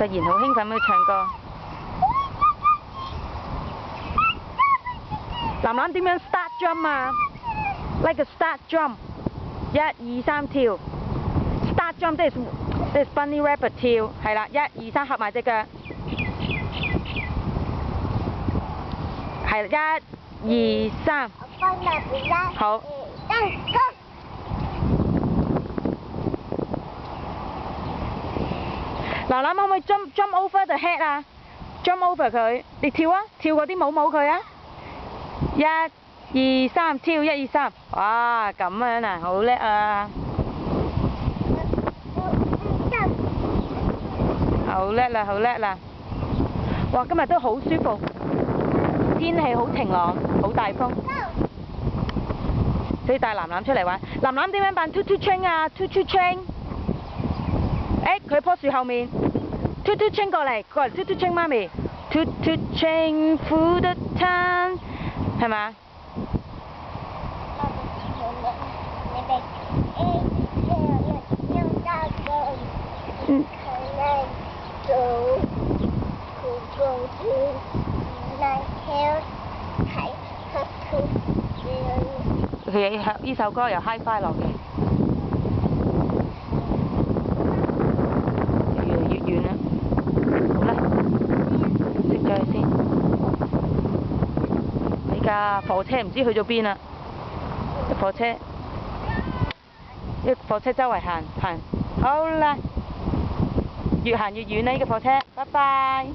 突然好興奮咁去唱歌。藍藍點樣 start jump 啊 ？Like a start jump， 1、2、3跳。start jump 即係 bunny rabbit 跳，係啦，1、2、3合埋隻腳，係啦，1、2、3。好。藍藍可唔可以 jump over the head 啊 ？jump over 佢，你跳啊，跳嗰啲帽佢啊！1、2、3跳，1、2、3，哇咁樣啊，好叻啊！好叻啦，好叻啦！哇，今日都好舒服，天氣好晴朗，好大風，所以帶藍藍出嚟玩。藍藍點樣扮 Toot Toot Train 啊 ？Toot Toot Train！ 佢喺棵樹後面 ，Toot Toot Train 過嚟 Toot Toot Train 媽咪 ，Toot Toot Train through the town， 係嘛？佢呢首歌由 Hi-Fi 落嘅，越嚟越遠啦。好啦，熄咗佢先。呢架火車唔知去咗邊啦。火車，呢火車周圍行。好啦，越行越遠啦！呢個火車，拜拜。